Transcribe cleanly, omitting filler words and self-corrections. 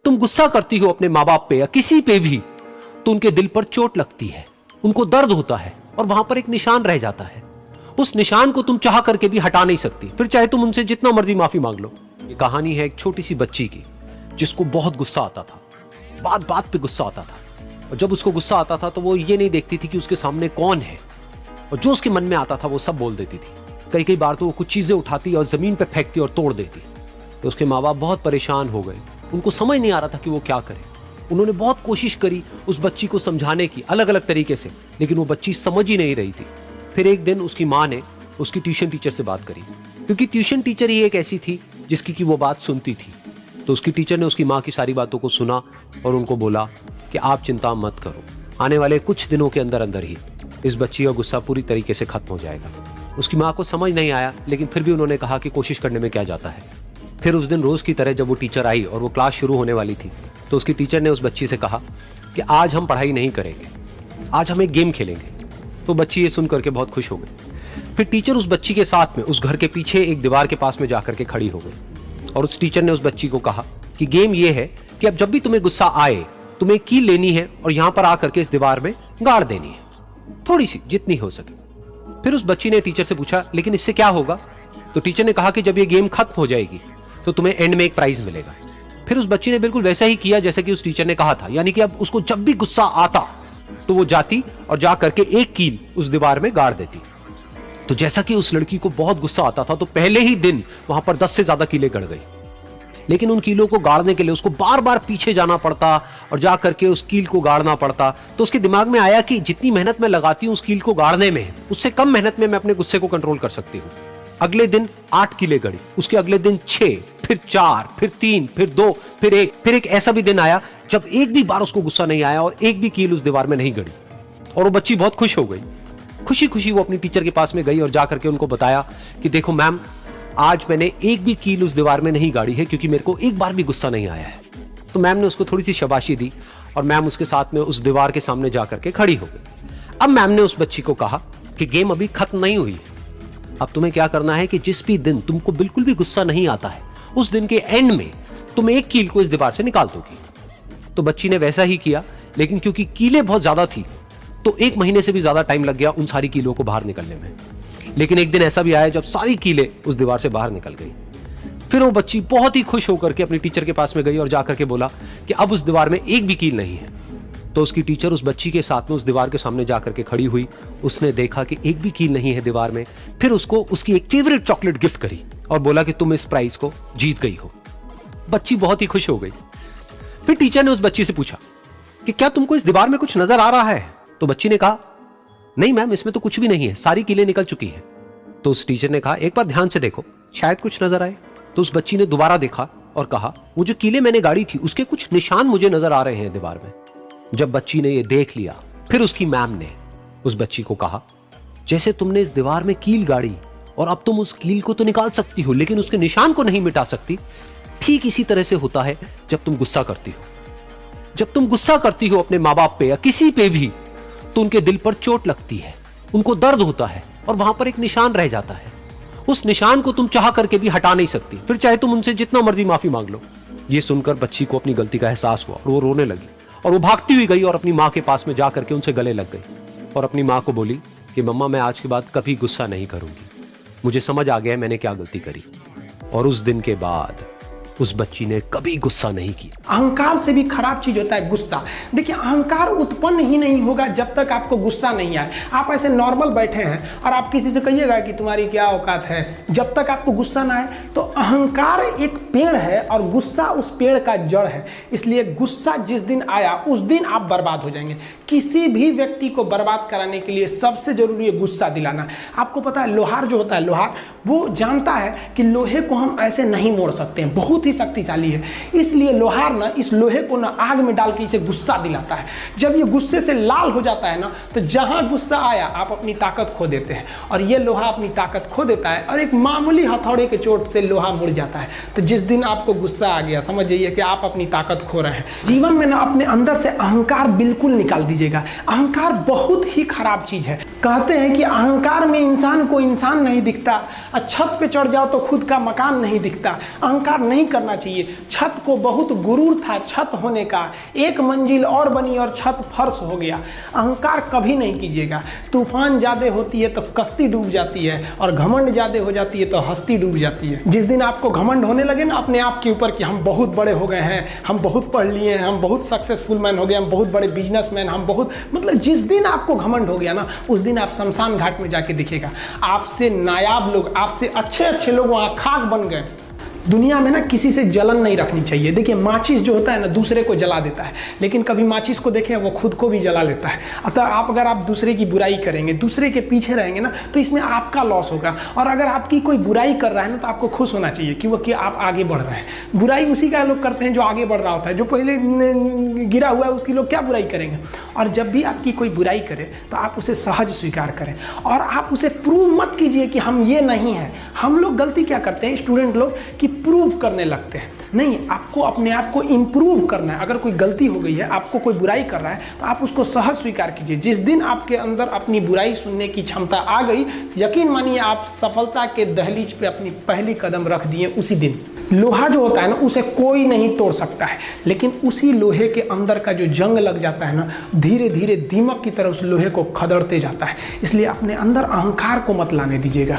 तुम गुस्सा करती हो अपने माँ बाप पे या किसी पे भी, तो उनके दिल पर चोट लगती है, उनको दर्द होता है और वहां पर एक निशान रह जाता है। उस निशान को तुम चाह करके भी हटा नहीं सकती, फिर चाहे तुम उनसे जितना मर्जी माफी मांग लो। ये कहानी है एक छोटी सी बच्ची की जिसको बहुत गुस्सा आता था, बात बात पे गुस्सा आता था। और जब उसको गुस्सा आता था तो वो ये नहीं देखती थी कि उसके सामने कौन है, और जो उसके मन में आता था वो सब बोल देती थी। कई कई बार तो वो कुछ चीजें उठाती और जमीन पे फेंकती और तोड़ देती। तो उसके माँ बाप बहुत परेशान हो गए, उनको समझ नहीं आ रहा था कि वो क्या करे। उन्होंने बहुत कोशिश करी उस बच्ची को समझाने की अलग अलग तरीके से, लेकिन वो बच्ची समझ ही नहीं रही थी। फिर एक दिन उसकी माँ ने उसकी ट्यूशन टीचर से बात करी, क्योंकि ट्यूशन टीचर ही एक ऐसी थी जिसकी की वो बात सुनती थी। तो उसकी टीचर ने उसकी माँ की सारी बातों को सुना और उनको बोला कि आप चिंता मत करो, आने वाले कुछ दिनों के अंदर अंदर ही इस बच्ची का गुस्सा पूरी तरीके से खत्म हो जाएगा। उसकी माँ को समझ नहीं आया, लेकिन फिर भी उन्होंने कहा कि कोशिश करने में क्या जाता है। फिर उस दिन रोज की तरह जब वो टीचर आई और वो क्लास शुरू होने वाली थी, तो उसकी टीचर ने उस बच्ची से कहा कि आज हम पढ़ाई नहीं करेंगे, आज हम एक गेम खेलेंगे। तो बच्ची ये सुन करके बहुत खुश हो गई। फिर टीचर उस बच्ची के साथ में उस घर के पीछे एक दीवार के पास में जाकर के खड़ी हो गई और उस टीचर ने उस बच्ची को कहा कि गेम ये है कि अब जब भी तुम्हें गुस्सा आए, तुम्हें कील लेनी है और यहां पर आकर के इस दीवार में गाड़ देनी है, थोड़ी सी, जितनी हो सके। फिर उस बच्ची ने टीचर से पूछा, लेकिन इससे क्या होगा? तो टीचर ने कहा कि जब ये गेम खत्म हो जाएगी तो तुम्हें एंड में एक प्राइज मिलेगा। फिर उस बच्ची ने बिल्कुल वैसा ही किया जैसे कि उस टीचर ने कहा था, यानी कि अब उसको जब भी गुस्सा आता तो वो जाती और जा करके एक कील उस दीवार में गाड़ देती। तो जैसा कि उस लड़की को बहुत गुस्सा आता था, तो पहले ही दिन वहां पर 10 से ज्यादा कीलें गड़ गई। लेकिन उन कीलों को गाड़ने के लिए उसको बार बार पीछे जाना पड़ता और जा करके उस कील को गाड़ना पड़ता। तो उसके दिमाग में आया कि जितनी मेहनत मैं लगाती हूं उस कील को गाड़ने में, उससे कम मेहनत में मैं अपने गुस्से को कंट्रोल कर सकती हूँ। अगले दिन 8 कीलें गड़ी, उसके अगले दिन 6, फिर 4, फिर 3, फिर 2, फिर 1। फिर एक ऐसा भी दिन आया जब एक भी बार उसको गुस्सा नहीं आया और एक भी कील उस दीवार में नहीं गड़ी, और वो बच्ची बहुत खुश हो गई। खुशी खुशी वो अपनी टीचर के पास में गई और जा करके उनको बताया कि देखो मैम, आज मैंने एक भी कील उस दीवार में नहीं गाड़ी है क्योंकि मेरे को एक बार भी गुस्सा नहीं आया है। तो मैम ने उसको थोड़ी सी शाबाशी दी और मैम उसके साथ में उस दीवार के सामने जा करके खड़ी हो गई। अब मैम ने उस बच्ची को कहा कि गेम अभी खत्म नहीं हुई है, अब तुम्हें क्या करना है कि जिस भी दिन तुमको बिल्कुल भी गुस्सा नहीं आता है, उस दिन के एंड में तुम एक कील को इस दीवार से निकाल दोगी। तो बच्ची ने वैसा ही किया, लेकिन क्योंकि कीलें बहुत ज्यादा थी तो 1 महीने से भी ज्यादा टाइम लग गया उन सारी कीलों को बाहर निकलने में। लेकिन एक दिन ऐसा भी आया जब सारी कीलें उस दीवार से बाहर निकल गई। फिर वो बच्ची बहुत ही खुश होकर के अपनी टीचर के पास में गई और जाकर के बोला कि अब उस दीवार में एक भी कील नहीं है। तो उसकी टीचर उस बच्ची के साथ में उस दीवार के सामने जाकर के खड़ी हुई, उसने देखा कि एक भी कील नहीं है दीवार में। फिर उसको उसकी एक फेवरेट चॉकलेट गिफ्ट करी और बोला कि तुम इस प्राइज को जीत गई हो। बच्ची बहुत ही खुश हो गई। फिर टीचर ने उस बच्ची से पूछा कि क्या तुमको इस दीवार में कुछ नजर आ रहा है? तो बच्ची ने कहा, नहीं मैम, इसमें तो कुछ भी नहीं है, सारी कीलें निकल चुकी हैं। तो उस टीचर ने कहा, एक बार ध्यान से देखो, शायद कुछ नजर आए। तो उस बच्ची ने दोबारा देखा और कहा, वो जो कीलें मैंने गाड़ी थी उसके कुछ निशान मुझे नजर आ रहे हैं दीवार में। जब बच्ची ने ये देख लिया, फिर उसकी मैम ने उस बच्ची को कहा, जैसे तुमने इस दीवार में कील गाड़ी और अब तुम उस कील को तो निकाल सकती हो लेकिन उसके निशान को नहीं मिटा सकती, ठीक इसी तरह से होता है जब तुम गुस्सा करती हो। जब तुम गुस्सा करती हो अपने माँ बाप पे या किसी पे भी, तो उनके दिल पर चोट लगती है, उनको दर्द होता है और वहां पर एक निशान रह जाता है। उस निशान को तुम चाह करके भी हटा नहीं सकती, फिर चाहे तुम उनसे जितना मर्जी माफी मांग लो। ये सुनकर बच्ची को अपनी गलती का एहसास हुआ और वो रोने लगी और वो भागती हुई गई और अपनी माँ के पास में जाकर के उनसे गले लग गई और अपनी माँ को बोली कि मम्मा, मैं आज के बाद कभी गुस्सा नहीं करूंगी, मुझे समझ आ गया मैंने क्या गलती करी। और उस दिन के बाद उस बच्ची ने कभी गुस्सा नहीं किया। अहंकार से भी खराब चीज होता है गुस्सा। देखिए, अहंकार उत्पन्न ही नहीं होगा जब तक आपको गुस्सा नहीं आए। आप ऐसे नॉर्मल बैठे हैं और आप किसी से कहिएगा कि तुम्हारी क्या औकात है, जब तक आपको गुस्सा ना आए। तो अहंकार एक पेड़ है और गुस्सा उस पेड़ का जड़ है। इसलिए गुस्सा जिस दिन आया उस दिन आप बर्बाद हो जाएंगे। किसी भी व्यक्ति को बर्बाद कराने के लिए सबसे जरूरी है गुस्सा दिलाना। आपको पता है, लोहार जो होता है, लोहार वो जानता है कि लोहे को हम ऐसे नहीं मोड़ सकते हैं, बहुत ही शक्तिशाली है। इसलिए लोहार ना इस लोहे को ना आग में डाल के इसे गुस्सा दिलाता है। जब ये गुस्से से लाल हो जाता है ना, तो जहां गुस्सा आया आप अपनी ताकत खो देते हैं और ये लोहा अपनी ताकत खो देता है और एक मामूली हथौड़े के चोट से लोहा मुड़ जाता है। तो जिस दिन आपको गुस्सा आ गया, समझ जाइए कि आप अपनी ताकत खो रहे हैं। जीवन में ना अपने अंदर से अहंकार बिल्कुल निकाल दीजिए। कीजिएगा। अहंकार बहुत ही खराब चीज है। कहते हैं कि अहंकार में इंसान को इंसान नहीं दिखता, और छत पे चढ़ जाओ तो खुद का मकान नहीं दिखता। अहंकार नहीं करना चाहिए। छत को बहुत गुरूर था छत होने का, एक मंजिल और बनी और छत फर्श हो गया। अहंकार कभी नहीं कीजिएगा। तूफान ज्यादा होती है तो कश्ती डूब जाती है, और घमंड ज्यादा हो जाती है तो हस्ती डूब जाती है। जिस दिन आपको घमंड होने लगे ना अपने आप के ऊपर कि हम बहुत बड़े हो गए हैं, हम बहुत पढ़ लिए हैं, हम बहुत सक्सेसफुल मैन हो गए, हम बहुत बड़े बिजनेसमैन, हम बहुत, मतलब जिस दिन आपको घमंड हो गया ना, उस दिन आप शमशान घाट में जाके दिखेगा आपसे नायाब लोग, आपसे अच्छे अच्छे लोग वहां खाक बन गए। दुनिया में ना किसी से जलन नहीं रखनी चाहिए। देखिए माचिस जो होता है ना दूसरे को जला देता है, लेकिन कभी माचिस को देखें वो खुद को भी जला लेता है। अतः अगर आप दूसरे की बुराई करेंगे, दूसरे के पीछे रहेंगे ना, तो इसमें आपका लॉस होगा। और अगर आपकी कोई बुराई कर रहा है ना तो आपको खुश होना चाहिए कि आप आगे बढ़ रहे हैं। बुराई उसी का लोग करते हैं जो आगे बढ़ रहा होता है। जो पहले गिरा हुआ है उसकी लोग क्या बुराई करेंगे। और जब भी आपकी कोई बुराई करे तो आप उसे सहज स्वीकार करें, और आप उसे प्रूव मत कीजिए कि हम ये नहीं हैं। हम लोग गलती क्या करते हैं स्टूडेंट लोग कि प्रूव करने लगते हैं। नहीं, आपको अपने आप को इंप्रूव करना है। अगर कोई गलती हो गई है, आपको कोई बुराई कर रहा है, तो आप उसको सहज स्वीकार कीजिए। जिस दिन आपके अंदर अपनी बुराई सुनने की क्षमता आ गई, यकीन मानिए आप सफलता के दहलीज पे अपनी पहली कदम रख दिए उसी दिन। लोहा जो होता है ना उसे कोई नहीं तोड़ सकता है, लेकिन उसी लोहे के अंदर का जो जंग लग जाता है ना, धीरे धीरे दीमक की तरह उस लोहे को खदड़ते जाता है। इसलिए अपने अंदर अहंकार को मत लाने दीजिएगा।